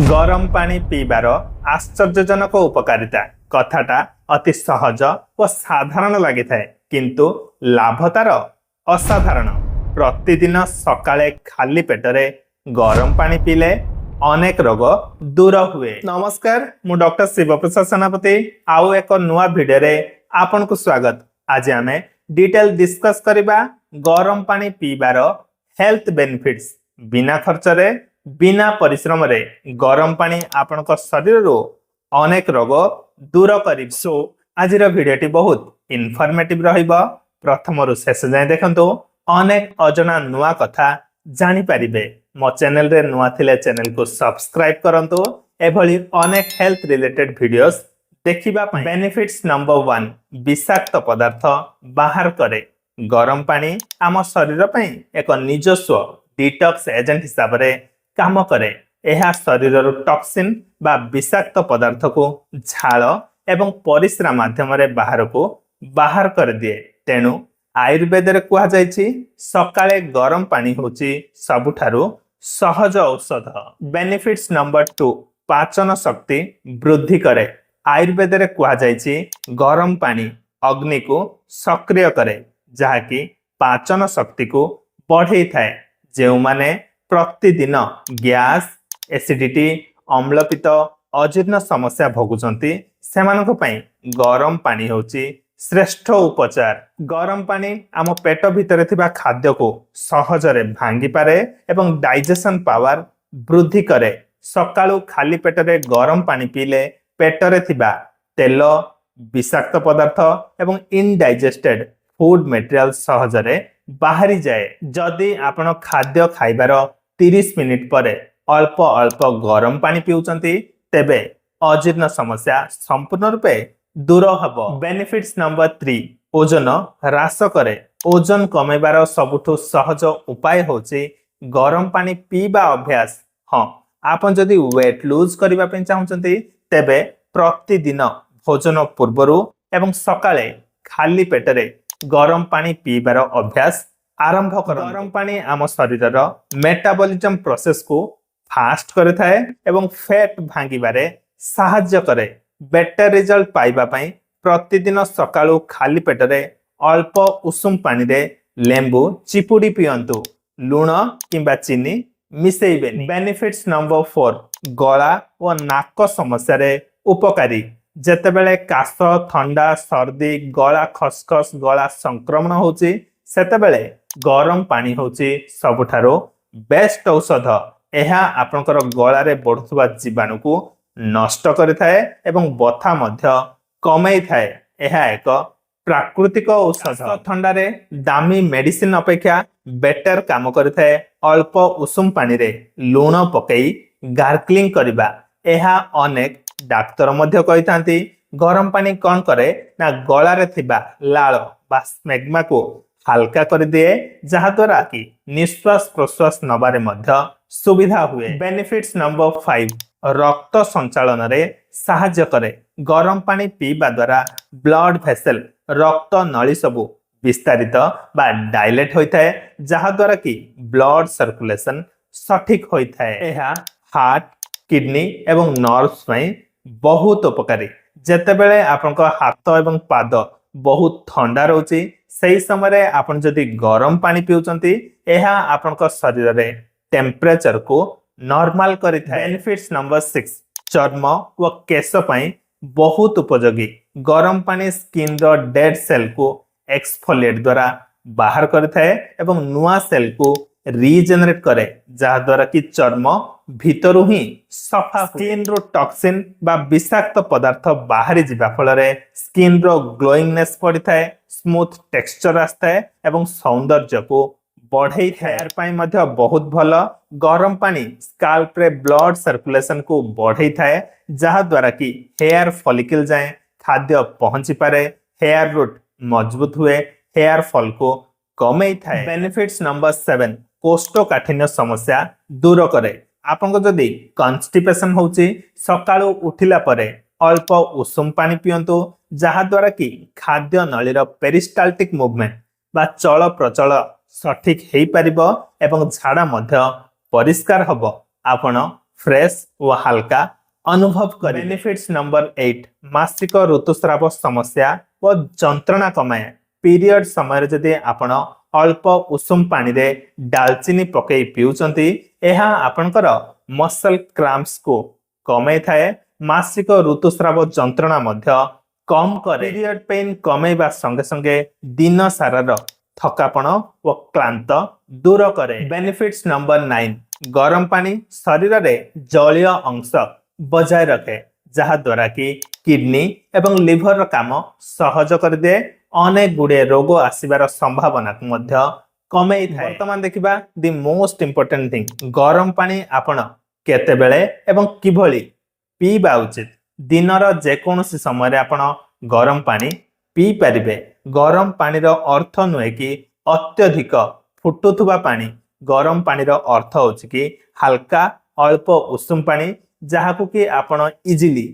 गरम पानी पीबार आश्चर्यजनक उपकारिता कथाटा अति सहज और साधारण लगी थाए किंतु लाभ तार असाधारण। प्रतिदिन सकाळे खाली पेटरे गरम पानी पीले अनेक रोग दूर हुए। नमस्कार, मु डॉक्टर शिवप्रसाद सेनापति आउ एक नुआ भिडियो रे आपन को स्वागत। आज आमे डिटेल डिस्कस करिबा गरम पानी पीबार हेल्थ बेनिफिट्स। बिना खर्च रे बिना परिश्रम रे गरम पानी आपण शरीर रो अनेक रोग दूर कर। सो आज भिडियोटी बहुत इनफॉर्मेटिव रहिबा। प्रथम रु शेष जाए देखंतु अनेक अजना नुआ कथा जानि परिबे। मो चैनल रे नुआ थिले चैनल को सब्सक्राइब करंतु एभली अनेक हेल्थ रिलेटेड वीडियोस देखिबा पई। बेनिफिट्स नंबर 1, विषाक्त पदार्थ बाहर करे। गरम पानी आम शरीर पई एक निजस्व डिटॉक्स एजेंट हिसाब रे काम करे। यह शरीर टॉक्सिन बा विषाक्त पदार्थ को झाल एवं परिश्रा माध्यम रे बाहर को बाहर कर दिए। तेणु आयुर्वेद रे कुहा जायछि सकाळे गरम पानी होछि सबुठारु सहज औषध। बेनिफिट्स नंबर 2, पाचन शक्ति वृद्धि करे। आयुर्वेद रे कुहा जायछि गरम पानी अग्नि को सक्रिय करे जहाँकि पाचन शक्ति को बढ़ाई थाए। जो माने प्रतिदिन गैस, एसिडिटी, अम्लपित, अजीर्ण समस्या भोगुचंती सेमानक पई गरम पानी होची श्रेष्ठ उपचार। गरम पानी आम पेट भितर थिबा खाद्य को सहजरे भांगी पारे एवं डाइजेशन पावर वृद्धि करे। सकाळु खाली पेटरे गरम पानी पीले पेटरे थिबा तेल, विषाक्त पदार्थ एवं इनडाइजेस्टेड फूड मटेरियल सहजरे बाहरी जाए। जदि आपण खाद्य खाइबार 30 मिनिट परे अल्प अल्प गरम पानी पिउचंती तेबे अजीर्ण समस्या संपूर्ण रूपे दूर हबो। बेनिफिट्स नंबर 3, ओजन ह्रास करे। ओजन कमेबार सबुठु सहज उपाय होची गरम पानी पीबा अभ्यास। हाँ, आपण जदि वेट लूज करबा पे चाहउचंती तेबे प्रतिदिन भोजन पूर्वरु एवं सकाळे खाली पेटरे गरम पानी पीबार अभ्यास आरंभ कर। गरम पानी आम शरीर मेटाबॉलिज्म प्रोसेस को फास्ट करे थाए एवं फैट भांगिबारे सहाय्य करे। बेटर रिजल्ट पाइबा पई प्रतिदिन सकाळु खाली पेटरे अल्प उषुम पानी रे लेंबू चिपुडी पियंतु। लूण किंबा चीनी मिसेइबे। बेनिफिट्स नंबर 4, गला और नाक समस्या रे उपकारी। जेतेबेले काश, ठंडा, सर्दी, गला खसखस, गला संक्रमण होची सेतेबेले गरम पानी होची सबुठारो बेस्ट औषध। यह आपनकर गला रे बढ़ुवा जीवाणु को नष्ट करिथाए एवं बथा मध्य कमई थाए। यह एक प्राकृतिक औषध। ठंडा रे दामी मेडिसिन अपेक्षा बेटर काम करिथाए। अल्प उषुम पानी रे लूण पकई गार्गलिंग करिबा। यह अनेक डाक्तर मध्य कहिथांती गरम पानी कौन करे ना गला रे थिबा लाळ बा स्मेग्मा को हल्का कर दिए जहाँ द्वारा कि निश्वास प्रश्वास नबारे मध्य सुविधा हुए। बेनिफिट्स नंबर 5, रक्त संचालन रे सहाय्य करे। गरम पानी पीबा द्वारा ब्लड भेसल रक्त नली सबु विस्तारित बा डायलेट होइथाए जहाँ द्वारा कि ब्लड सर्कुलेशन सठिक होइथाए। एहा हार्ट, किडनी एवं नर्व्स में बहुत उपकारी। जेतेबेले आपनका हाथ एवं पाद बहुत ठंडा रोची सही समय आपन जदि गरम पानी पिउचंती एहा आपनका शरीर रे टेम्परेचर को नॉर्मल करिथाए। बेनिफिट्स नंबर 6, चर्म व केश पई बहुत उपयोगी। गरम पानी स्किन रो डेड सेल को एक्सफोलिएट द्वारा बाहर करिथाए एवं नुआ सेल को रीजेनरेट करे जहाँ द्वारा कि चर्म भितरु ही सफा। स्किन रो टॉक्सिन बा विषाक्त पदार्थ बाहरी जिबा फलरे स्किन रो ग्लोइंगनेस पड़ी थाए, स्मूथ टेक्सचर आस्ताए एवं सौंदर्य को बढ़ाई थाए। हेयर पाई मध्य बहुत भलो। गरम पानी स्काल्प रे ब्लड सर्कुलेशन को बढ़ाई थाए जहाँ द्वारा कि हेयर फॉलिकल जाए खाद्य पहुंची पारे, हेयर रूट मजबूत हुए, हेयर फॉल को कमई थाए। बेनिफिट्स नंबर 7, कोष्ठकाठिन्य समस्या दूर करे। आपन को जदि कॉन्स्टिपेशन होची सकाळु उठिला परे अल्प उषुम पानी पियंतु जहाँ द्वारा कि खाद्य नलीर पेरिस्टाल्टिक मूवमेंट बा चल प्रचल सठिक हेई परिबो एवं झाड़ा मध्य परिष्कार हबो। आपण फ्रेश व हल्का अनुभव कर। बेनिफिट्स नंबर 8 मासिक ऋतुस्राव समस्या व जंत्रणा कमाए। पीरियड समय जदि आपण अल्प उषुम पानी रे डालचीनी पकई पिउचंती एहा आपनकर मसल क्रैम्प्स को कमे थाए। मासिक ऋतुस्राव जंत्रणा मध्य कम करे। पीरियड पेन कमेबा संगे संगे दिन सारार थकापण व क्लांत दूर करे। बेनिफिट्स नंबर 9 गरम पानी शरीर रे जलीय अंश बजाय रखे जहा द्वारा कि किडनी एवं लिवर काम सहज कर दे। अनेक गुड़े रोग आसीबार संभावना को मध्य कमे थाए। वर्तमान देखिबा द मोस्ट इंपोर्टेंट थिंग गरम पानी आपण केतेबेले एवं किभली पीबा उचित। दिनर जेकोसी समय आपण गरम पानी पी पारिबे। गरम पानी रो अर्थ नुहे कि अत्यधिक फुटुथुबा पानी। गरम पानी रो अर्थ होछि कि हल्का अल्प उषुम पानी जहाकु कि आपण इजिली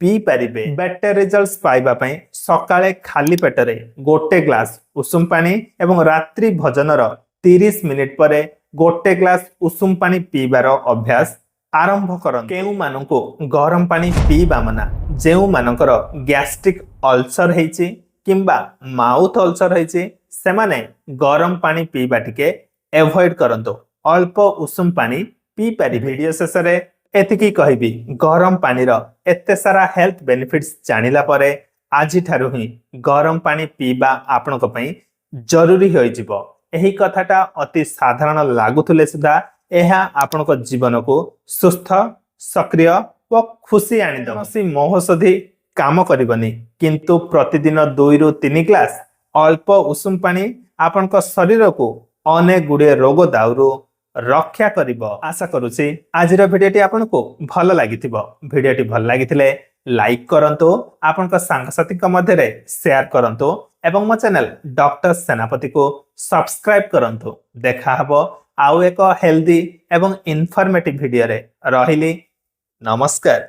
पी पारिबे। बेटर रिजल्ट्स पाइबा पई सकाळे खाली पेटरे गोटे ग्लास उषुम पानी एवं रात्रि भोजनर 30 मिनिट परे गोटे ग्लास उषुम पानी पीबार अभ्यास आरंभ करन। केउ माननको गरम पानी पीबा मना जेउ मानकर गैस्ट्रिक अल्सर हेछि किंबा माउथ अल्सर हेछि सेमाने गरम पानी पीबा टिके एवॉइड करंतो। अल्प उषुम पानी पी पारि। वीडियो शेष रे एतिकी कहबी गरम पानी रो एते सारा हेल्थ बेनिफिट्स जानिला परे आजि ठारु ही गरम पानी पीबा आपनको पई जरूरी होई जिवो। एही कथाटा अति साधारण लागुथुले सुधा एहा आपनको जीवन को सुस्थ सक्रिय व खुशी आनिदब। सी महोषधि काम करबनी किंतु प्रतिदिन 2 रु 3 ग्लास अल्प उषुम पानी आपनको शरीर को अनेक गुड़े रोग दाउरु रक्षा करिबो। आशा करूची आजिर भिडियोटी आपनको भल लागिथिबो। भिडियोटी भल लागिथिले लाइक करंतो, आपनको सांगसाथी मध्य रे शेयर करंतो एवं मो चैनल डॉक्टर सेनापति को सब्सक्राइब करंतो। देखा हबो आउ एक हेल्दी एवं इनफॉर्मेटिव वीडियो रे। रहिली नमस्कार।